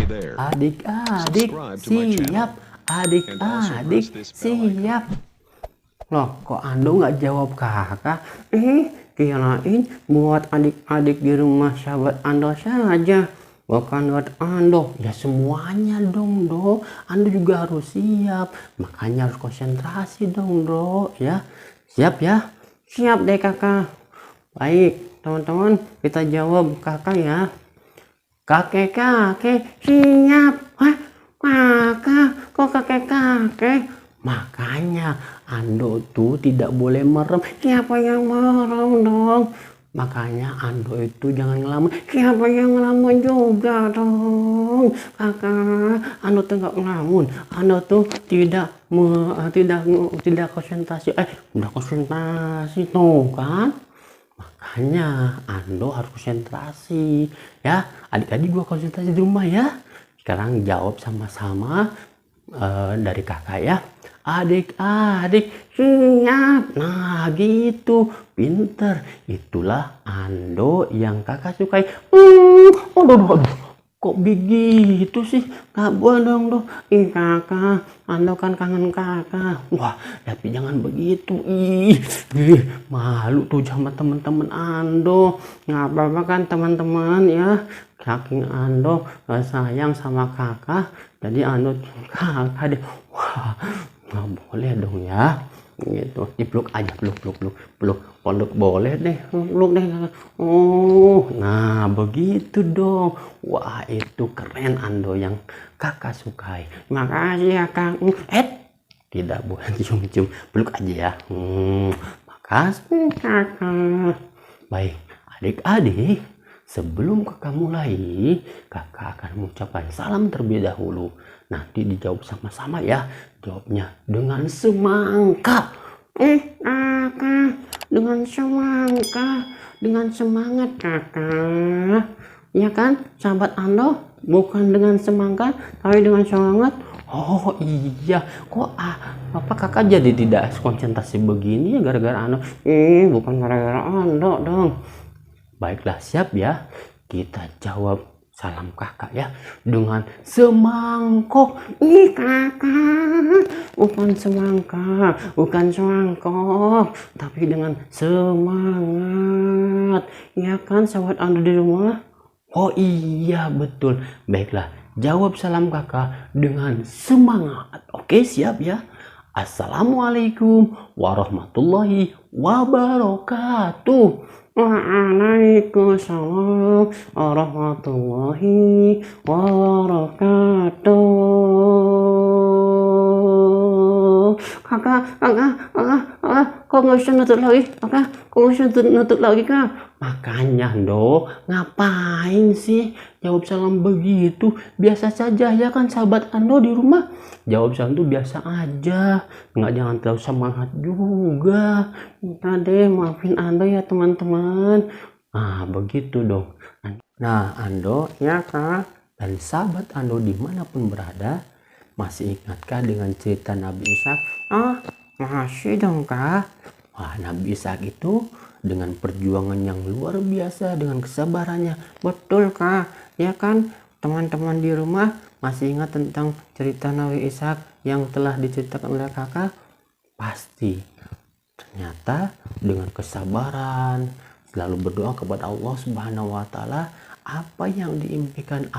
Adik-adik siap. Adik-adik siap. Loh, kok Ando nggak jawab kakak? Kirain buat adik-adik di rumah sahabat Ando saja. Bukan buat Ando. Ya semuanya dong, Do. Ando juga harus siap. Makanya harus konsentrasi dong, Do. Ya, siap ya? Siap deh kakak. Baik, teman-teman, kita jawab kakak ya. Kakek-kakek siap. Hah? Kakak, kok kakek-kakek? Makanya Ando tuh tidak boleh merem. Siapa yang merem dong? Makanya Ando itu jangan ngelamun. Siapa yang ngelamun juga dong? Kakak, Ando tuh nggak ngelamun. Ando tuh tidak konsentrasi. Udah konsentrasi tuh kan? Makanya Ando harus konsentrasi ya. Adik-adik gua konsentrasi di rumah ya. Sekarang jawab sama-sama dari kakak ya. Adik-adik siap. Nah gitu, pinter. Itulah Ando yang kakak sukai. Aduh, kok begitu sih? Gak boleh dong, kakak, Ando kan kangen kakak. Wah, tapi jangan begitu. Malu tuh sama teman-teman Ando. Nggak apa-apa kan teman-teman ya. Saking Ando sayang sama kakak, jadi Ando kakak deh. Wah, nggak boleh dong ya. Gitu, dipeluk aja, peluk boleh deh, peluk deh. Oh, nah begitu dong. Wah, itu keren Ando yang kakak sukai. Makasih ya kak. Tidak boleh cium-cium, peluk aja ya. Makasih kakak. Baik, adik-adik, sebelum kakak mulai, kakak akan mengucapkan salam terlebih dahulu. Nanti dijawab sama-sama ya. Jawabnya dengan semangka. Kakak, dengan semangka, dengan semangat kakak. Ya kan, sahabat Ando, bukan dengan semangka, tapi dengan semangat. Oh iya, kok apa kakak jadi tidak konsentrasi begini ya gara-gara Ando? Bukan gara-gara Ando dong. Baiklah, siap ya. Kita jawab salam kakak ya dengan semangkok. Kakak, bukan semangka, bukan semangkok, tapi dengan semangat. Ya kan sahabat Ando di rumah? Oh iya betul. Baiklah, jawab salam kakak dengan semangat. Oke, siap ya. Assalamualaikum warahmatullahi wabarakatuh. Waalaikumsalam warahmatullahi wabarakatuh. Kakak, kok nggak usah nutut lagi? Kakak, kok nggak usah nutut lagi kak? Makanya ngapain sih jawab salam begitu? Biasa saja ya kan sahabat Ando di rumah. Jawab salam tuh biasa aja, jangan terlalu semangat juga. Deh, maafin Ando ya teman-teman. Begitu dong. Nah Ando ya kak, dan sahabat Ando dimanapun berada, masih ingatkah dengan cerita Nabi Ishak? Masih dong kak. Wah, Nabi Ishak itu dengan perjuangan yang luar biasa, dengan kesabarannya. Betul kak, ya kan teman-teman di rumah masih ingat tentang cerita Nabi Ishak yang telah diceritakan oleh kakak? Pasti. Ternyata dengan kesabaran, selalu berdoa kepada Allah Subhanahu wa taala, apa yang diinginkan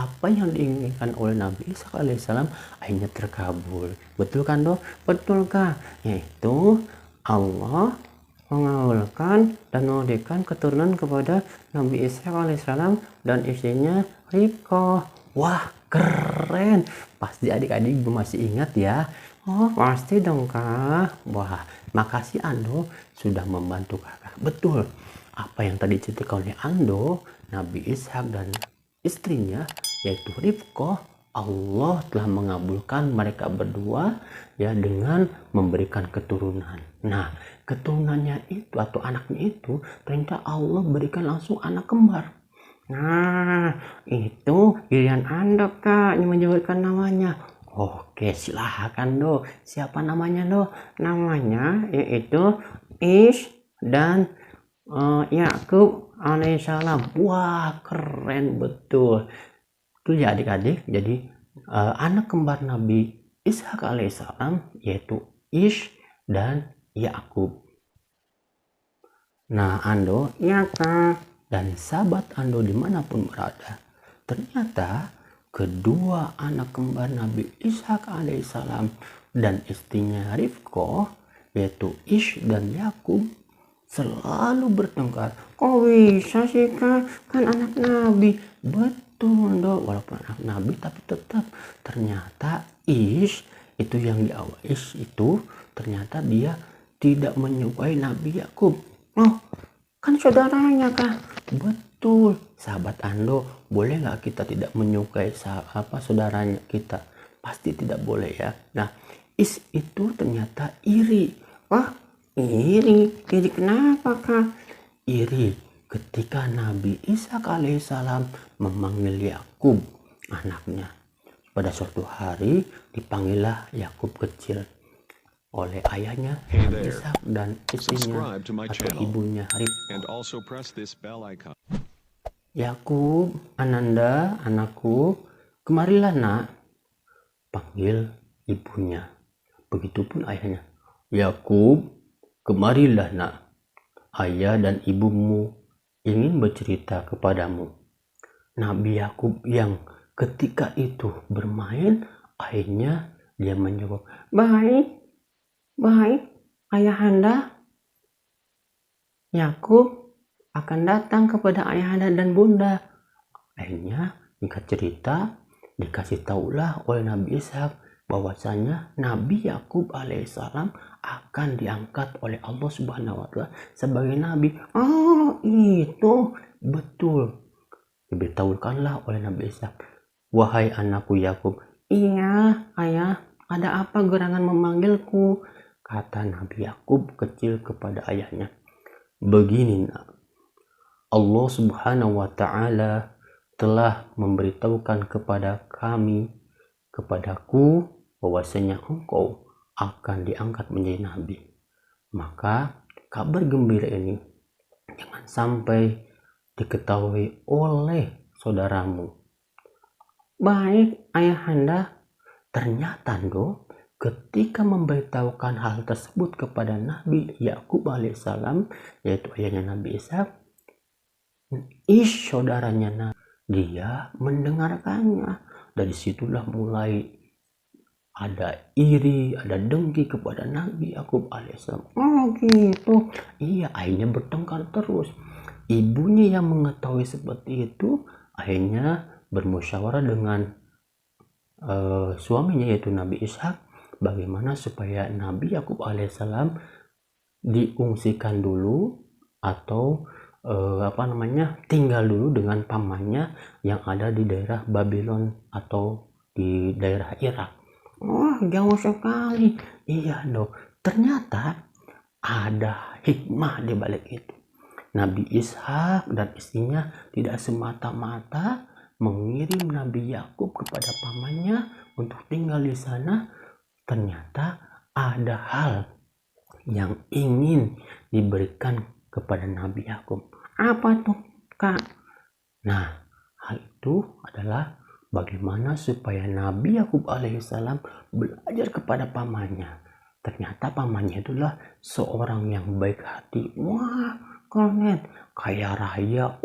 oleh Nabi Ishak alaihissalam akhirnya terkabul. Betul kan Betul kak. Yaitu Allah mengabulkan dan memberikan keturunan kepada Nabi Ishak alaihissalam dan istrinya Ribqah. Wah, keren. Pasti adik-adik masih ingat ya. Oh, pasti dong kak. Wah, makasih Ando sudah membantu kakak. Betul, apa yang tadi ceritakan oleh Ando, Nabi Ishak dan istrinya yaitu Ribqah, Allah telah mengabulkan mereka berdua ya dengan memberikan keturunan. Nah, keturunannya itu atau anaknya itu ternyata Allah berikan langsung anak kembar. Nah, itu giliran Ando kak yang menyebutkan namanya. Oke, silahkan Siapa namanya Namanya yaitu Is dan Yakub alaihissalam. Wah, keren betul. Itu ya adik-adik, jadi anak kembar Nabi Ishak alaihissalam yaitu Ish dan Yakub. Nah Ando, ya kak, dan sahabat Ando dimanapun berada, ternyata kedua anak kembar Nabi Ishak alaihissalam dan istrinya Rifko yaitu Ish dan Yakub selalu bertengkar. Kok bisa sih kak, kan anak Nabi? Betul dong, walaupun anak Nabi tapi tetap ternyata Ish itu yang Ish itu ternyata dia tidak menyukai Nabi Yakub. Oh, kan saudaranya kak? Betul, sahabat Ando, boleh nggak kita tidak menyukai saudaranya kita? Pasti tidak boleh ya. Nah, Is itu ternyata iri. Wah, iri kenapa kak? Iri ketika Nabi Ishak alaihissalam memanggil Yakub anaknya. Pada suatu hari dipanggillah Yakub kecil oleh ayahnya Nabi Ishak dan istrinya atau ibunya Rifko. Yakub, Ananda, anakku, kemarilah nak, panggil ibunya. Begitupun ayahnya, Yakub, kemarilah nak, ayah dan ibumu ingin bercerita kepadamu. Nabi Yakub yang ketika itu bermain, akhirnya dia menjawab, baik, ayahanda. Yakub akan datang kepada ayahanda dan bunda. Akhirnya singkat cerita dikasih taulah oleh Nabi Ishak bahwasanya Nabi Yakub alaihissalam akan diangkat oleh Allah Subhanahu wa Ta'ala sebagai nabi. Oh, itu betul. Diberitahukanlah oleh Nabi Ishak, wahai anakku Yakub. Iya ayah, ada apa gerangan memanggilku? Kata Nabi Yakub kecil kepada ayahnya, begini nak, Allah Subhanahu wa Ta'ala telah memberitahukan kepada kepadaku bahwasanya engkau akan diangkat menjadi nabi. Maka kabar gembira ini jangan sampai diketahui oleh saudaramu. Baik ayahanda. Ternyata ketika memberitahukan hal tersebut kepada Nabi Yakub alaihissalam yaitu ayahnya Nabi Ishak, Ish saudaranya dia mendengarkannya. Dari situlah mulai ada iri, ada dengki kepada Nabi Yakub alaihissalam. Oh gitu. Iya, akhirnya bertengkar terus. Ibunya yang mengetahui seperti itu akhirnya bermusyawarah dengan suaminya yaitu Nabi Ishak, bagaimana supaya Nabi Yakub alaihissalam diungsikan dulu atau tinggal dulu dengan pamannya yang ada di daerah Babylon atau di daerah Irak. Oh, jauh sekali. Iya dong. Ternyata ada hikmah di balik itu. Nabi Ishak dan istrinya tidak semata-mata mengirim Nabi Yakub kepada pamannya untuk tinggal di sana. Ternyata ada hal yang ingin diberikan kepada Nabi Yakub. Apa tuh kak? Nah, hal itu adalah bagaimana supaya Nabi Yakub alaihissalam belajar kepada pamannya. Ternyata pamannya itulah seorang yang baik hati. Wah, keren, kaya raya,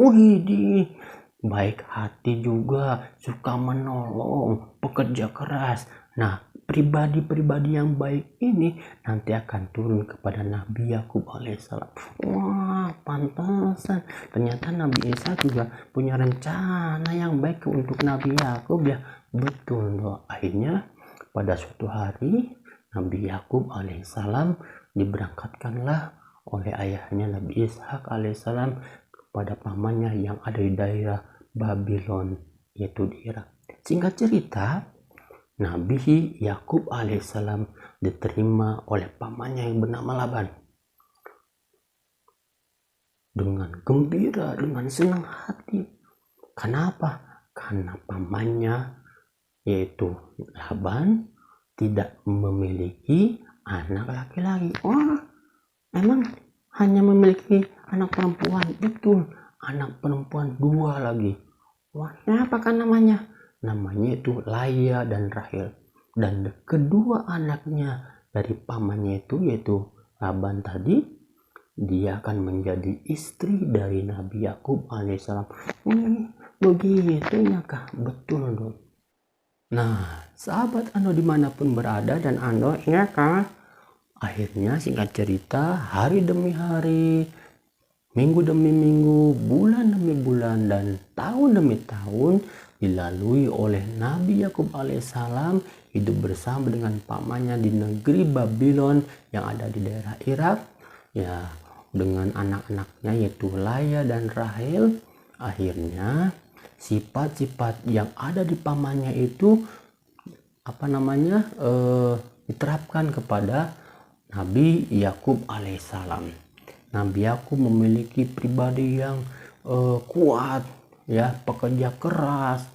baik hati juga, suka menolong, pekerja keras. Nah, pribadi-pribadi yang baik ini nanti akan turun kepada Nabi Yakub alaihissalam. Wah, pantasan. Ternyata Nabi Isa juga punya rencana yang baik untuk Nabi Yakub ya. Betul loh. Akhirnya pada suatu hari Nabi Yakub alaihissalam diberangkatkanlah oleh ayahnya Nabi Ishak alaihissalam kepada pamannya yang ada di daerah Babylon yaitu di Irak. Singkat cerita, Nabi Yakub alaihissalam diterima oleh pamannya yang bernama Laban dengan gembira, dengan senang hati. Kenapa? Karena pamannya yaitu Laban tidak memiliki anak laki-laki. Wah, emang hanya memiliki anak perempuan? Betul, anak perempuan 2 lagi. Wah, siapa kan namanya? namanya itu Laya dan Rahel. Dan kedua anaknya dari pamannya itu yaitu Laban tadi, dia akan menjadi istri dari Nabi Yakub alaihissalam. Begitunya kah? Betul dong. Nah, sahabat Ando dimanapun berada dan Ando ingat kah? Akhirnya singkat cerita, hari demi hari, minggu demi minggu, bulan demi bulan, dan tahun demi tahun dilalui oleh Nabi Yakub alaihissalam hidup bersama dengan pamannya di negeri Babylon yang ada di daerah Irak, ya, dengan anak-anaknya yaitu Laya dan Rahel. Akhirnya sifat-sifat yang ada di pamannya itu diterapkan kepada Nabi Yakub alaihissalam. Nabi Yakub memiliki pribadi yang kuat, ya, pekerja keras,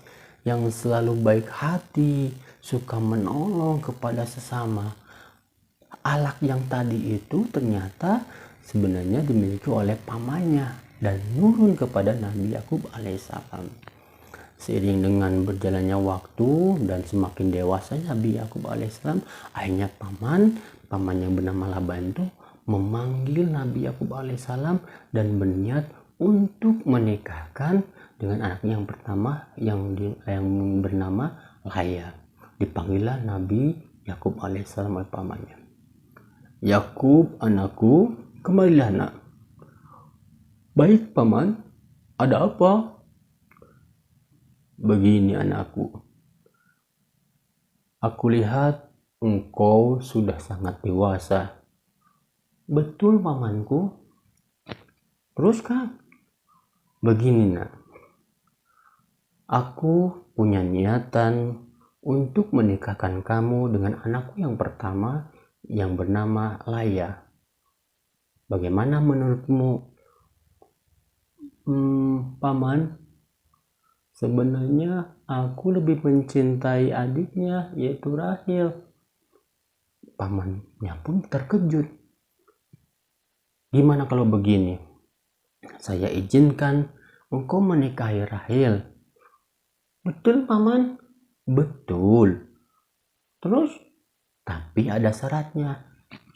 yang selalu baik hati, suka menolong kepada sesama. Alak yang tadi itu ternyata sebenarnya dimiliki oleh pamannya dan nurun kepada Nabi Yakub alaihissalam. Seiring dengan berjalannya waktu dan semakin dewasa Nabi Yakub alaihissalam, akhirnya paman yang bernama Laban itu memanggil Nabi Yakub alaihissalam dan berniat untuk menikahkan dengan anaknya yang pertama yang bernama Laya. Dipanggillah Nabi Yakub alaihissalam oleh pamannya. Yakub anakku, kemarilah nak. Baik paman, ada apa? Begini anakku, aku lihat engkau sudah sangat dewasa. Betul pamanku. Terus kah? Begini nak, aku punya niatan untuk menikahkan kamu dengan anakku yang pertama yang bernama Laya. Bagaimana menurutmu? Paman, sebenarnya aku lebih mencintai adiknya yaitu Rahel. Pamannya pun terkejut. Gimana kalau begini? Saya izinkan engkau menikahi Rahel. Betul paman? Betul. Terus? Tapi ada syaratnya.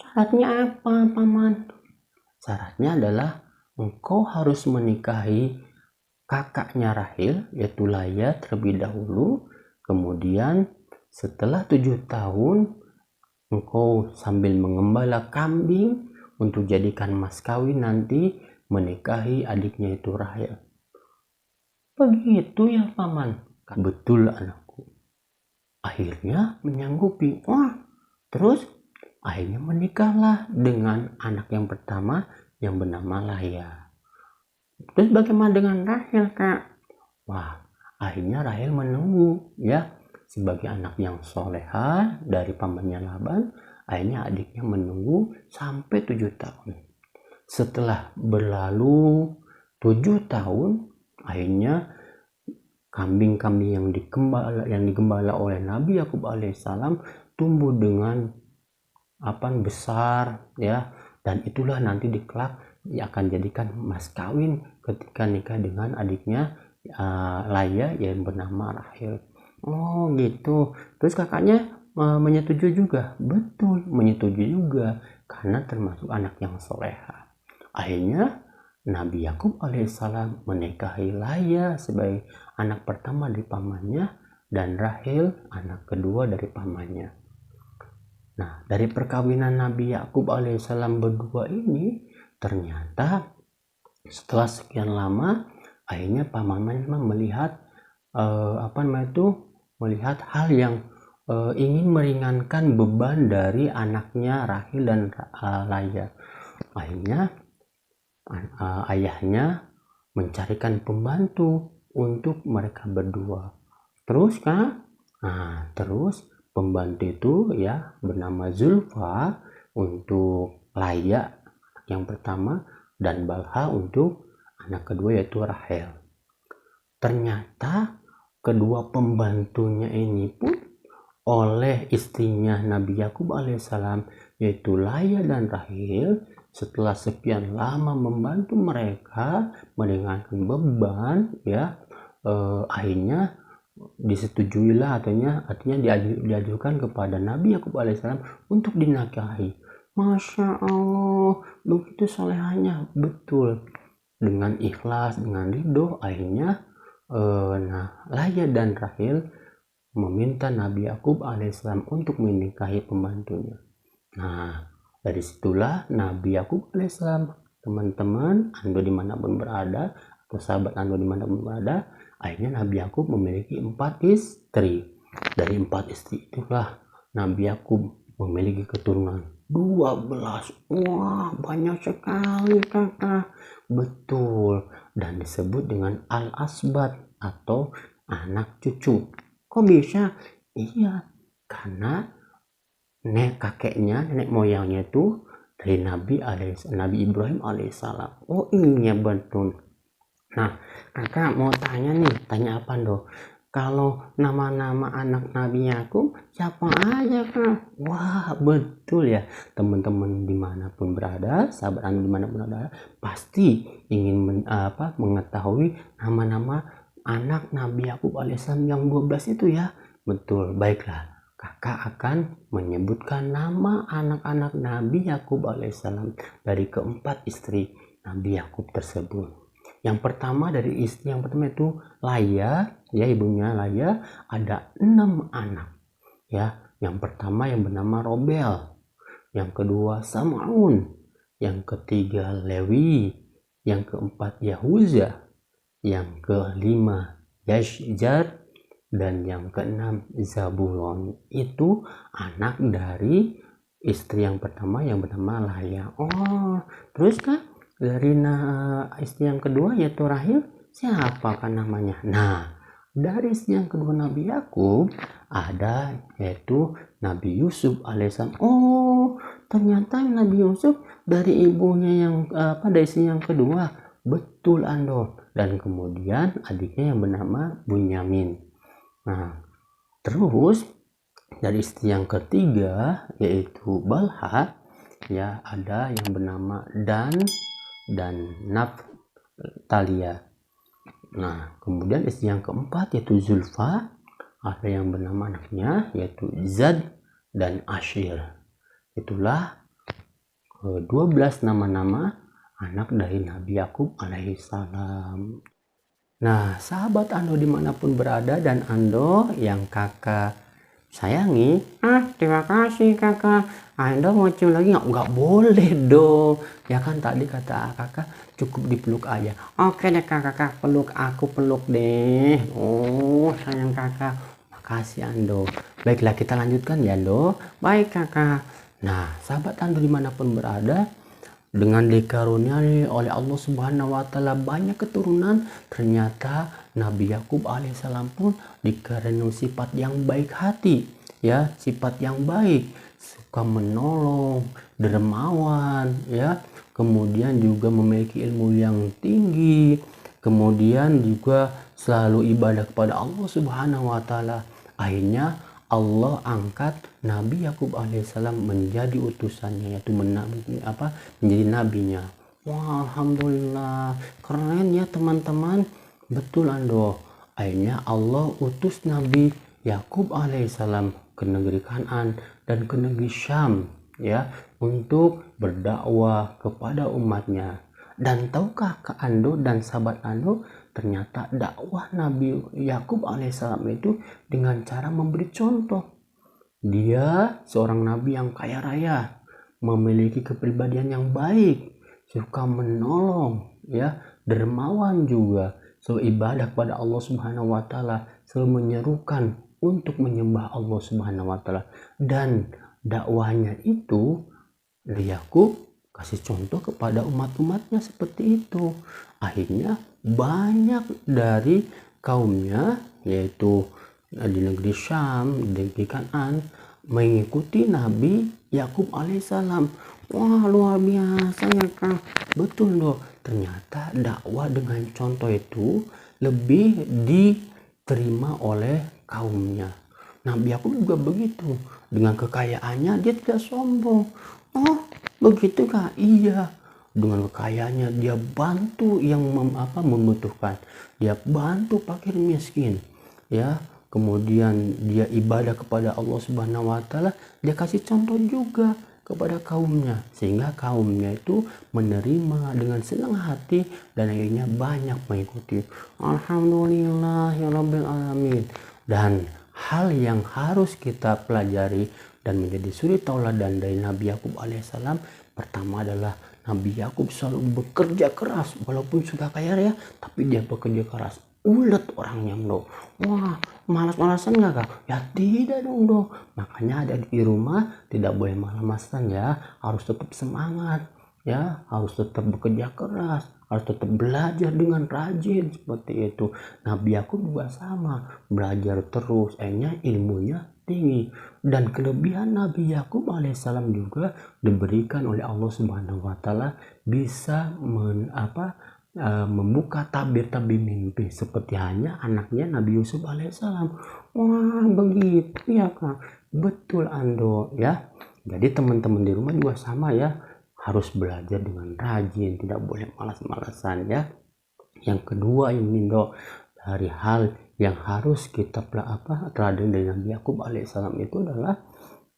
Syaratnya apa paman? Syaratnya adalah engkau harus menikahi kakaknya Rahel yaitu Laya terlebih dahulu. Kemudian setelah 7 tahun engkau sambil mengembala kambing untuk jadikan mas kawin nanti menikahi adiknya itu Rahel. Begitu ya paman? Betul anakku. Akhirnya menyanggupi. Terus akhirnya menikahlah dengan anak yang pertama yang bernama Laya. Terus bagaimana dengan Rahel kak? Akhirnya Rahel menunggu, ya, sebagai anak yang soleha dari pamannya Laban. Akhirnya adiknya menunggu sampai 7 tahun. Setelah berlalu 7 tahun, akhirnya kambing-kambing yang digembala oleh Nabi Yakub alaihissalam tumbuh dengan besar, ya, dan itulah nanti kelak akan jadikan mas kawin ketika nikah dengan adiknya Laya yang bernama Rahel. Oh gitu. Terus kakaknya menyetujui juga? Betul, menyetujui juga karena termasuk anak yang soleha. Akhirnya Nabi Yakub alaihissalam menikahi Laya sebagai anak pertama dari pamannya dan Rahel anak kedua dari pamannya. Nah, dari perkawinan Nabi Yakub alaihissalam berdua ini, ternyata setelah sekian lama akhirnya pamannya melihat melihat hal yang ingin meringankan beban dari anaknya Rahel dan Laya. Akhirnya ayahnya mencarikan pembantu untuk mereka berdua. Terus terus pembantu itu, ya, bernama Zulfa untuk Laya yang pertama dan Balha untuk anak kedua yaitu Rahel. Ternyata kedua pembantunya ini pun oleh istrinya Nabi Yakub alaihissalam yaitu Laya dan Rahel setelah sekian lama membantu mereka meringankan beban, ya, akhirnya disetujuilah, artinya diajukan kepada Nabi Yakub alaihissalam untuk dinikahi. Masya Allah, begitu solehanya, betul. Dengan ikhlas, dengan ridho, akhirnya Laya dan Rahil meminta Nabi Yakub alaihissalam untuk menikahi pembantunya. Nah, dari situlah Nabi Yakub alaihissalam, teman-teman Ando dimanapun berada, atau sahabat Ando dimanapun berada, akhirnya Nabi Yakub memiliki 4 istri. Dari 4 istri itulah Nabi Yakub memiliki keturunan 12. Wah, banyak sekali kakak. Betul, dan disebut dengan Al-Asbat atau anak cucu. Kok bisa? Iya, karena nenek moyangnya itu dari Nabi Ibrahim alaihissalam. Oh iya betul. Nah, kakak mau tanya apa dong? Kalau nama-nama anak Nabi Yakub siapa aja kak? Wah betul ya, teman-teman dimanapun berada, sahabat Anda dimanapun berada, pasti ingin mengetahui nama-nama anak Nabi Yakub alaihissalam yang 12 itu ya. Betul, baiklah. Kakak akan menyebutkan nama anak-anak Nabi Yakub alaihissalam dari keempat istri Nabi Yakub tersebut. Yang pertama dari istri yang pertama itu Laya, ya ibunya Laya, ada 6 anak. Ya, yang pertama yang bernama Robel, yang kedua Samaun, yang ketiga Lewi, yang keempat Yahuza, yang kelima Yashjar, dan yang keenam Zabulon. Itu anak dari istri yang pertama yang bernama Laya. Oh, terus kan dari istri yang kedua yaitu Rahil, siapa kan namanya? Nah, dari istri yang kedua Nabi Yakub ada yaitu Nabi Yusuf alaihissalam. Oh, ternyata Nabi Yusuf dari ibunya yang dari istri yang kedua. Betul Ando. Dan kemudian adiknya yang bernama Bunyamin. Nah, terus dari istri yang ketiga yaitu Balha, ya ada yang bernama Dan dan Naftalia. Nah, kemudian istri yang keempat yaitu Zulfa, ada yang bernama anaknya yaitu Zad dan Ashir. Itulah 12 nama-nama anak dari Nabi Yakub alaihissalam. Nah, sahabat Ando dimanapun berada dan Ando yang kakak sayangi, terima kasih kakak. Anda mau cium lagi nggak boleh dong, ya kan tadi kata kakak cukup dipeluk aja. Oke deh kakak peluk, aku peluk deh. Oh sayang kakak, makasih Ando. Baiklah kita lanjutkan ya Ando. Baik kakak. Nah sahabat Ando dimanapun berada, dengan dikaruniai oleh Allah Subhanahu wa Ta'ala banyak keturunan, ternyata Nabi Yakub alaihissalam pun dikaruniai sifat yang baik hati, ya, sifat yang baik, suka menolong, dermawan, ya, kemudian juga memiliki ilmu yang tinggi, kemudian juga selalu ibadah kepada Allah Subhanahu wa Ta'ala. Akhirnya Allah angkat Nabi Yakub alaihissalam menjadi utusannya, yaitu menjadi nabinya. Wah alhamdulillah, keren ya teman-teman. Betul Ando. Akhirnya Allah utus Nabi Yakub alaihissalam ke negeri Kan'an dan ke negeri Syam, ya, untuk berdakwah kepada umatnya. Dan tahukah Kak Ando dan sahabat Ando, ternyata dakwah Nabi Yakub alaihissalam itu dengan cara memberi contoh. Dia seorang nabi yang kaya raya, memiliki kepribadian yang baik, suka menolong, ya, dermawan juga, selalu ibadah kepada Allah Subhanahu wa Ta'ala, selalu menyerukan untuk menyembah Allah Subhanahu wa Ta'ala. Dan dakwahnya itu Yakub kasih contoh kepada umat-umatnya seperti itu. Akhirnya banyak dari kaumnya, yaitu di negeri Syam, di negeri Kan'an, mengikuti Nabi Yakub alaihissalam. Wah luar biasa ya kak. Betul loh, ternyata dakwah dengan contoh itu lebih diterima oleh kaumnya. Nabi Yakub juga begitu, dengan kekayaannya dia tidak sombong. Oh begitu kak? Iya, dengan kekayaannya dia bantu yang membutuhkan, dia bantu fakir miskin, ya, kemudian dia ibadah kepada Allah Subhanahu wa taala, dia kasih contoh juga kepada kaumnya sehingga kaumnya itu menerima dengan senang hati dan akhirnya banyak mengikuti. Alhamdulillahirabbil alamin. Dan hal yang harus kita pelajari dan menjadi suri tauladan dari Nabi Yakub alaihissalam, pertama adalah Nabi Yakub selalu bekerja keras walaupun sudah kaya ya, tapi dia bekerja keras. Ulet orangnya bro. Wah, malas-malasan nggak kak? Ya tidak dong bro. Makanya ada di rumah tidak boleh malas-malasan ya. Harus tetap semangat ya. Harus tetap bekerja keras. Harus tetap belajar dengan rajin seperti itu. Nabi Yakub juga sama. Belajar terus. Akhirnya ilmunya tinggi. Dan kelebihan Nabi Yakub alaihissalam juga diberikan oleh Allah Subhanahu wa taala bisa membuka tabir-tabir mimpi seperti hanya anaknya Nabi Yusuf alaihissalam. Wah begitu ya kak, betul Ando ya. Jadi teman-teman di rumah juga sama ya, harus belajar dengan rajin, tidak boleh malas-malasan ya. Yang kedua ini Ando, dari hal yang harus kita teladan dari Nabi Yakub alaihissalam itu adalah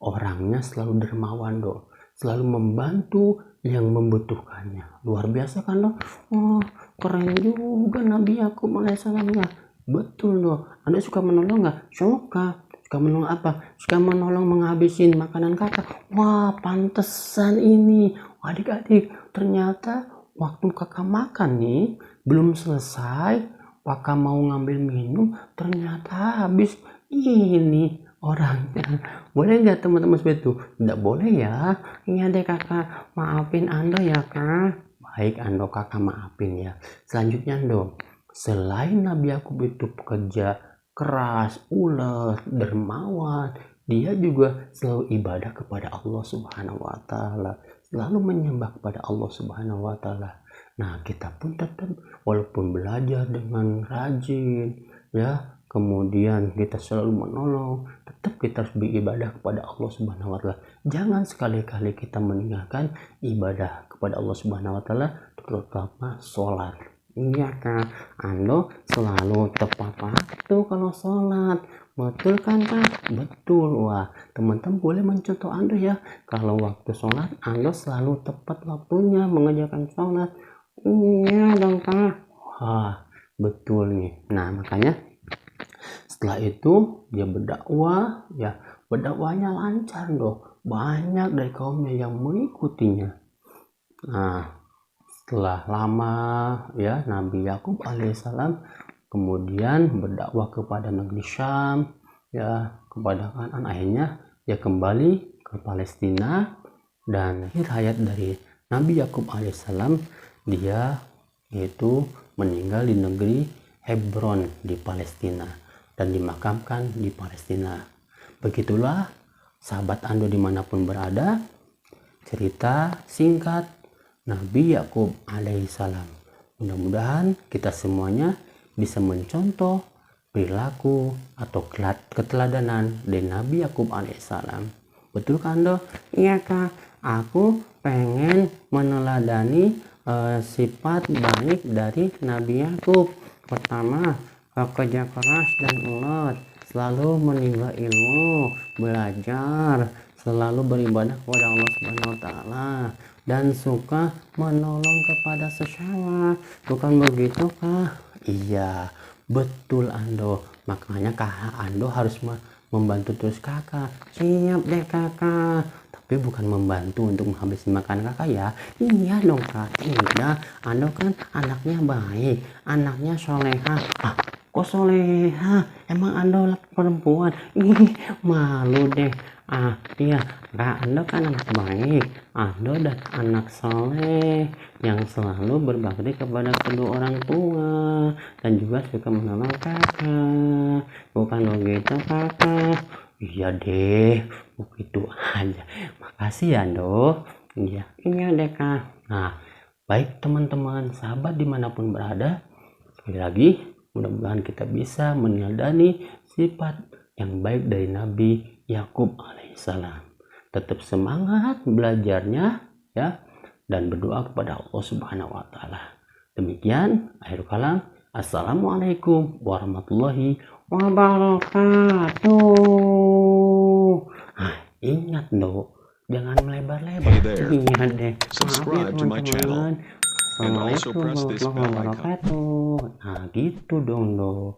orangnya selalu dermawan Do, selalu membantu yang membutuhkannya. Luar biasa kan loh. Oh keren juga Nabi Yakub alaihissalam ya. Betul loh. Anda suka menolong nggak? Suka. Suka menolong apa? Suka menolong menghabisin makanan kakak. Wah pantesan ini adik-adik, ternyata waktu kakak makan nih belum selesai, kakak mau ngambil minum ternyata habis. Ini orangnya. Boleh nggak teman-teman seperti itu? Tidak boleh ya. Iya deh kakak, maafin Ando ya kak. Baik Ando, kakak maafin ya. Selanjutnya Ando, selain Nabi Yakub itu pekerja keras, ulet, dermawan, dia juga selalu ibadah kepada Allah Subhanahu wa taala, selalu menyembah kepada Allah Subhanahu wa taala. Nah, kita pun tetap walaupun belajar dengan rajin ya, kemudian kita selalu menolong, tetap kita harus beribadah kepada Allah Subhanahu wa taala. Jangan sekali-kali kita meninggalkan ibadah kepada Allah Subhanahu wa taala, terutama sholat. Iya kak, Ando selalu tepat waktu kalau sholat. Betul kan kak? Betul. Wah, teman-teman boleh mencontoh Ando ya. Kalau waktu sholat, Ando selalu tepat waktunya mengerjakan sholat. Iya dong kak. Wah, betul nih. Nah, makanya setelah itu dia berdakwah ya, berdakwahnya lancar loh, banyak dari kaumnya yang mengikutinya. Nah setelah lama ya Nabi Yakub alaihissalam kemudian berdakwah kepada negeri Syam ya, kepada Kanaan. Akhirnya dia kembali ke Palestina dan hayat dari Nabi Yakub alaihissalam, dia yaitu meninggal di negeri Hebron di Palestina dan dimakamkan di Palestina. Begitulah sahabat Ando dimanapun berada, cerita singkat Nabi Yakub alaihissalam. Mudah-mudahan kita semuanya bisa mencontoh perilaku atau keteladanan dari Nabi Yakub alaihissalam. Betul kan Ando? Iya kak, aku pengen meneladani sifat baik dari Nabi Yakub. Pertama, kerja keras dan ulet, selalu menimba ilmu, belajar, selalu beribadah kepada Allah Subhanahu wa taala, dan suka menolong kepada sesama. Bukan begitu kak? Iya betul Ando. Makanya kakak Ando harus membantu terus kakak. Siap deh kakak, tapi bukan membantu untuk menghabiskan makan kakak ya. Iya dong kak. Iya, Ando kan anaknya baik, anaknya soleha. Kok soleha? Emang Ando perempuan? Ih malu deh. Iya kak, Ando kan anak baik, Ando dan anak soleh yang selalu berbakti kepada kedua orang tua dan juga suka menolong kakak. Bukan begitu kakak? Iya deh, begitu aja. Makasih ya Ando. Iya deh kak. Nah baik teman-teman sahabat dimanapun berada, sekali lagi mudah-mudahan kita bisa meneladani sifat yang baik dari Nabi Yakub alaihissalam. Tetap semangat belajarnya ya, dan berdoa kepada Allah Subhanahu wa taala. Demikian akhir kalam. Assalamualaikum warahmatullahi wabarakatuh. Ah, ingat Do, jangan melebar-lebar. Hey there. Ingat deh. Maaf ya Subscribe to my channel. teman-teman. And also Assalamualaikum press this warahmatullahi bell icon. wabarakatuh. Nah gitu dong Do.